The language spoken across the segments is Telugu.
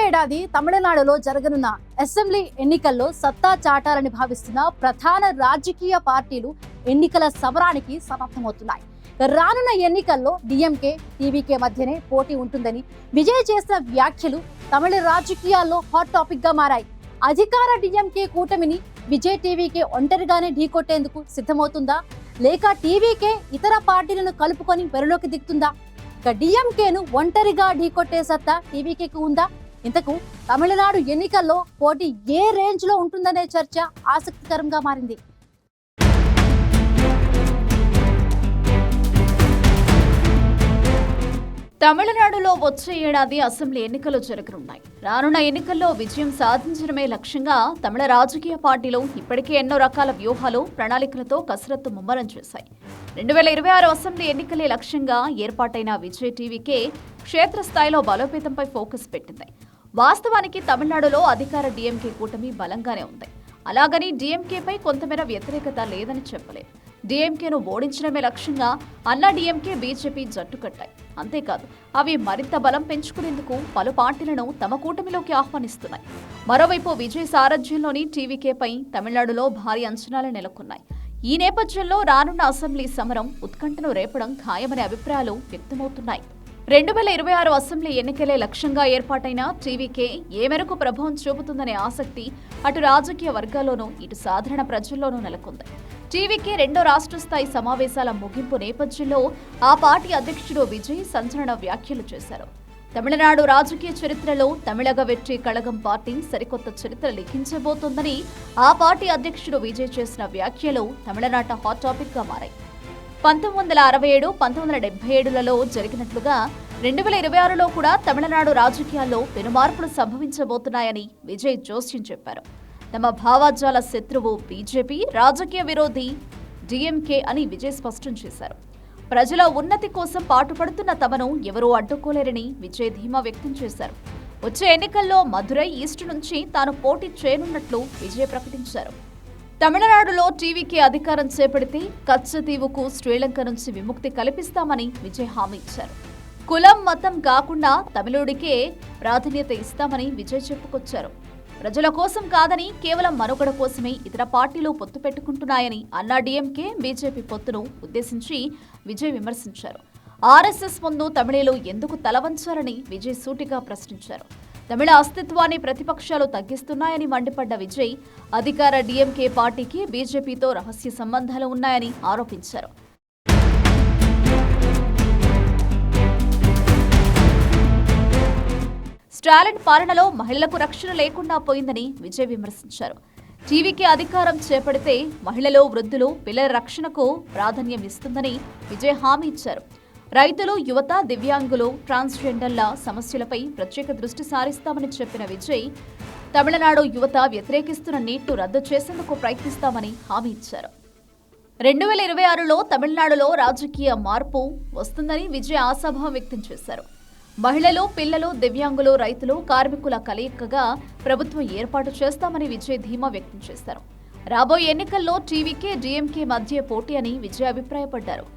ఏడాది తమిళనాడులో జరగనున్న అసెంబ్లీ ఎన్నికల్లో సత్తా చాటాలని భావిస్తున్న ప్రధాన రాజకీయ పార్టీలు ఎన్నికల సమరానికి సన్నద్ధమవుతున్నాయి. రానున్న ఎన్నికల్లో డిఎంకే, టీవీకే మధ్యనే పోటీ ఉంటుందని విజయ్ చేసిన వ్యాఖ్యలు తమిళ రాజకీయాల్లో హాట్ టాపిక్ గా మారాయి. అధికార డిఎంకే కూటమిని విజయ్ టీవీకే ఒంటరిగానే ఢీకొట్టేందుకు సిద్ధమవుతుందా, లేక టీవీకే ఇతర పార్టీలను కలుపుకొని బరిలోకి దిగుతుందా? ఇక డిఎంకేను ఒంటరిగా ఢీకొట్టే సత్తా టీవీకేకు ఉందా? ఇంతకు తమిళనాడు ఎన్నికల్లో పోటీ ఏ రేంజ్ లో ఉంటుందనే చర్చ ఆసక్తికరంగా మారింది. తమిళనాడులో వచ్చే ఏడాది అసెంబ్లీ ఎన్నికలు జరగనున్నాయి. రానున్న ఎన్నికల్లో విజయం సాధించడమే లక్ష్యంగా తమిళ రాజకీయ పార్టీలు ఇప్పటికే ఎన్నో రకాల వ్యూహాలు, ప్రణాళికలతో కసరత్తు ముమ్మరం చేశాయి. 2026 అసెంబ్లీ ఎన్నికలే లక్ష్యంగా ఏర్పాటైన విజయ్ టీవీకే క్షేత్రస్థాయిలో బలోపేతంపై ఫోకస్ పెట్టింది. వాస్తవానికి తమిళనాడులో అధికార డిఎంకే కూటమి బలంగానే ఉంది. అలాగని డిఎంకేపై కొంతమేర వ్యతిరేకత లేదని చెప్పలేదు. డిఎంకేను ఓడించడమే లక్ష్యంగా అన్నా డిఎంకే, బీజేపీ జట్టు కట్టాయి. అంతేకాదు, అవి మరింత బలం పెంచుకునేందుకు పలు పార్టీలను తమ కూటమిలోకి ఆహ్వానిస్తున్నాయి. మరోవైపు విజయ్ సారథ్యంలోని టీవీకేపై తమిళనాడులో భారీ అంచనాలు నెలకొన్నాయి. ఈ నేపథ్యంలో రానున్న అసెంబ్లీ సమరం ఉత్కంఠను రేపడం ఖాయమనే అభిప్రాయాలు వ్యక్తమవుతున్నాయి. 2026 అసెంబ్లీ ఎన్నికలే లక్ష్యంగా ఏర్పాటైన టీవీకే ఏ మేరకు ప్రభావం చూపుతుందనే ఆసక్తి అటు రాజకీయ వర్గాల్లోనూ ఇటు సాధారణ ప్రజల్లోనూ నెలకొంది. టీవీకే రెండో రాష్ట్ర స్థాయి సమావేశాల ముగింపు నేపథ్యంలో ఆ పార్టీ అధ్యక్షుడు విజయ్ సంచలన వ్యాఖ్యలు చేశారు. తమిళనాడు రాజకీయ చరిత్రలో తమిళగ వెట్రి కళగం పార్టీ సరికొత్త చరిత్ర లిఖించబోతోందని ఆ పార్టీ అధ్యక్షుడు విజయ్ చేసిన వ్యాఖ్యలు తమిళనాట హాట్ టాపిక్ గా మారాయి. 1967, 1977లలో జరిగినట్లుగా 2026లో కూడా తమిళనాడు రాజకీయాల్లో పెనుమార్పులు సంభవించబోతున్నాయని విజయ్ జోస్యం చెప్పారు. తమ భావాజాల శత్రువు బీజేపీ, రాజకీయ విరోధి డిఎంకే అని విజయ్ స్పష్టం చేశారు. ప్రజల ఉన్నతి కోసం పాటుపడుతున్న తమను ఎవరూ అడ్డుకోలేరని విజయ్ ధీమా వ్యక్తం చేశారు. వచ్చే ఎన్నికల్లో మదురై ఈస్ట్ నుంచి తాను పోటీ చేయనున్నట్లు విజయ్ ప్రకటించారు. తమిళనాడులో టీవీకే అధికారం చేపడితే కచ్చతీవుకు శ్రీలంక నుంచి విముక్తి కల్పిస్తామని విజయ్ హామీ ఇచ్చారు. కులం, మతం కాకుండా తమిళుడికే ప్రాధాన్యత ఇస్తామని విజయ్ చెప్పుకొచ్చారు. ప్రజల కోసం కాదని కేవలం మనుగడ కోసమే ఇతర పార్టీలు పొత్తు పెట్టుకుంటున్నాయని అన్నా డిఎంకే, బీజేపీ పొత్తును ఉద్దేశించి విజయ్ విమర్శించారు. ఆర్ఎస్ఎస్ ముందు తమిళీలు ఎందుకు తలవంచారని విజయ్ సూటిగా ప్రశ్నించారు. తమిళ అస్తిత్వాన్ని ప్రతిపక్షాలు తగ్గిస్తున్నాయని మండిపడ్డ విజయ్ అధికార డిఎంకే పార్టీకి బీజేపీతో రహస్య సంబంధాలు ఉన్నాయని ఆరోపించారు. స్టాలిన్ పాలనలో మహిళలకు రక్షణ లేకుండా పోయిందని విజయ్ విమర్శించారు. టీవీకే అధికారం చేపడితే మహిళలు, వృద్ధులు, పిల్లల రక్షణకు ప్రాధాన్యం ఇస్తుందని విజయ్ హామీ ఇచ్చారు. రైతులు, యువత, దివ్యాంగులు, ట్రాన్స్జెండర్ల సమస్యలపై ప్రత్యేక దృష్టి సారిస్తామని చెప్పిన విజయ్ తమిళనాడు యువత వ్యతిరేకిస్తున్న నీట్ను రద్దు చేసేందుకు ప్రయత్నిస్తామని హామీ ఇచ్చారు. 2026లో తమిళనాడులో రాజకీయ మార్పు వస్తుందని విజయ్ ఆశాభావం వ్యక్తం చేశారు. మహిళలు, పిల్లలు, దివ్యాంగులు, రైతులు, కార్మికుల కలయికగా ప్రభుత్వం ఏర్పాటు చేస్తామని విజయ్ ధీమా వ్యక్తం చేశారు. రాబోయే ఎన్నికల్లో టీవీకే, డిఎంకే మధ్య పోటీ అని విజయ్ అభిప్రాయపడ్డారు.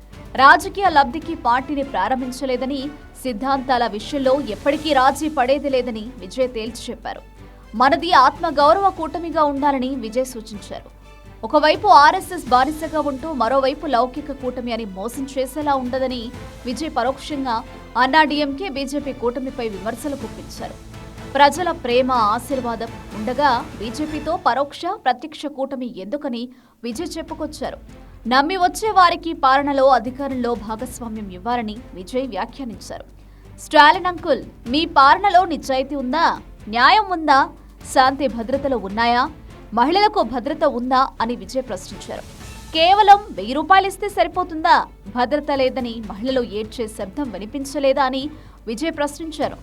రాజకీయ లబ్ధికి పార్టీని ప్రారంభించలేదని, సిద్ధాంతాల విషయంలో ఎప్పటికీ రాజీ పడేది లేదని విజయ్ తేల్చి చెప్పారు. మనది ఆత్మగౌరవ కూటమిగా ఉండాలని విజయ్ సూచించారు. ఒకవైపు ఆర్ఎస్ఎస్ బానిసగా ఉంటూ మరోవైపు లౌకిక కూటమి అని మోసం చేసేలా ఉండదని విజయ్ పరోక్షంగా అన్నా డిఎంకే, బీజేపీ కూటమిపై విమర్శలు గుప్పించారు. ప్రజల ప్రేమ, ఆశీర్వాదం ఉండగా బీజేపీతో పరోక్ష, ప్రత్యక్ష కూటమి ఎందుకని విజయ్ చెప్పుకొచ్చారు. నమ్మి వచ్చే వారికి పాలనలో, అధికారంలో భాగస్వామ్యం ఇవ్వాలని విజయ్ వ్యాఖ్యానించారు. స్టాలిన్ అంకుల్, మీ పాలనలో నిజాయితీ ఉందా? న్యాయం ఉందా? శాంతి భద్రతలు ఉన్నాయా? మహిళలకు భద్రత ఉందా అని విజయ్ ప్రశ్నించారు. కేవలం 1000 రూపాయలు ఇస్తే సరిపోతుందా? భద్రత లేదని మహిళలు ఏడ్చే శబ్దం వినిపించలేదా అని విజయ్ ప్రశ్నించారు.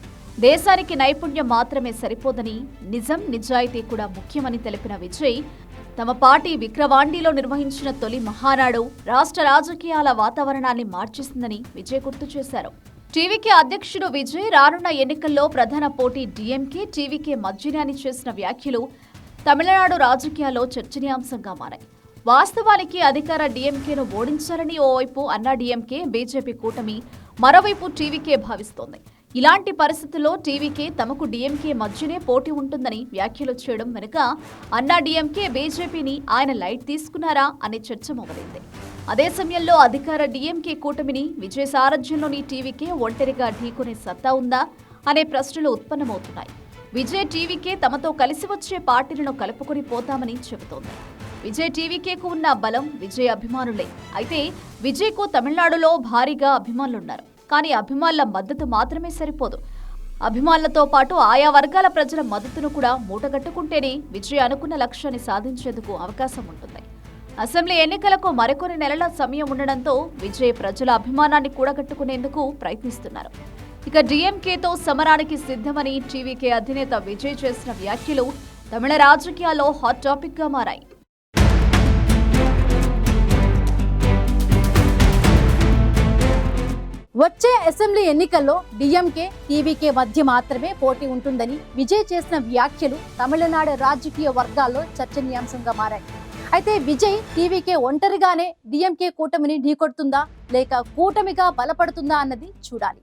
దేశానికి నైపుణ్యం మాత్రమే సరిపోదని, నిజం, నిజాయితీ కూడా ముఖ్యమని తెలిపిన విజయ్ తమ పార్టీ విక్రవాండిలో నిర్వహించిన తొలి మహానాడు రాష్ట్ర రాజకీయాల వాతావరణాన్ని మార్చేసిందని విజయ్ గుర్తు చేశారు. టీవీకే అధ్యక్షుడు విజయ్ రానున్న ఎన్నికల్లో ప్రధాన పోటీ డిఎంకే, టీవీకే మధ్యనే అని చేసిన వ్యాఖ్యలు తమిళనాడు రాజకీయాల్లో చర్చనీయాంశంగా మారాయి. వాస్తవానికి అధికార డిఎంకేను ఓడించాలని ఓవైపు అన్నా డిఎంకే, బీజేపీ కూటమి, మరోవైపు టీవీకే భావిస్తోంది. ఇలాంటి పరిస్థితుల్లో టీవీకే తమకు డీఎంకే మధ్యనే పోటీ ఉంటుందని వ్యాఖ్యలు చేయడం వెనుక అన్నా డీఎంకే బీజేపీని ఆయన లైట్ తీసుకున్నారా అనే చర్చ మొదలైంది. అదే సమయంలో అధికార డీఎంకే కూటమిని విజయ్ సారథ్యంలోని టీవీకే ఒంటరిగా ఢీకొనే సత్తా ఉందా అనే ప్రశ్నలు ఉత్పన్నమవుతున్నాయి. విజయ్ టీవీకే తమతో కలిసి వచ్చే పార్టీలను కలుపుకొని పోతామని చెబుతోంది. విజయ్ టీవీకేకు ఉన్న బలం విజయ్ అభిమానులే. అయితే విజయ్కు తమిళనాడులో భారీగా అభిమానులున్నారు. కానీ అభిమానుల మద్దతు మాత్రమే సరిపోదు. అభిమానులతో పాటు ఆయా వర్గాల ప్రజల మద్దతును కూడా మూటగట్టుకుంటేనే విజయ్ అనుకున్న లక్ష్యాన్ని సాధించేందుకు అవకాశం ఉంటుంది. అసెంబ్లీ ఎన్నికలకు మరికొన్ని నెలల సమయం ఉండడంతో విజయ్ ప్రజల అభిమానాన్ని కూడగట్టుకునేందుకు ప్రయత్నిస్తున్నారు. ఇక డీఎంకేతో సమరానికి సిద్ధమని టీవీకే అధినేత విజయ్ చేసిన వ్యాఖ్యలు తమిళ రాజకీయాల్లో హాట్ టాపిక్ గా మారాయి. వచ్చే అసెంబ్లీ ఎన్నికల్లో డీఎంకే టీవీకే మధ్య మాత్రమే పోటీ ఉంటుందని విజయ్ చేసిన వ్యాఖ్యలు తమిళనాడు రాజకీయ వర్గాల్లో చర్చనీయాంశంగా మారాయి. అయితే విజయ్ టీవీకే ఒంటరిగానే డీఎంకే కూటమిని ఢీకొడుతుందా లేక కూటమిగా బలపడుతుందా అన్నది చూడాలి.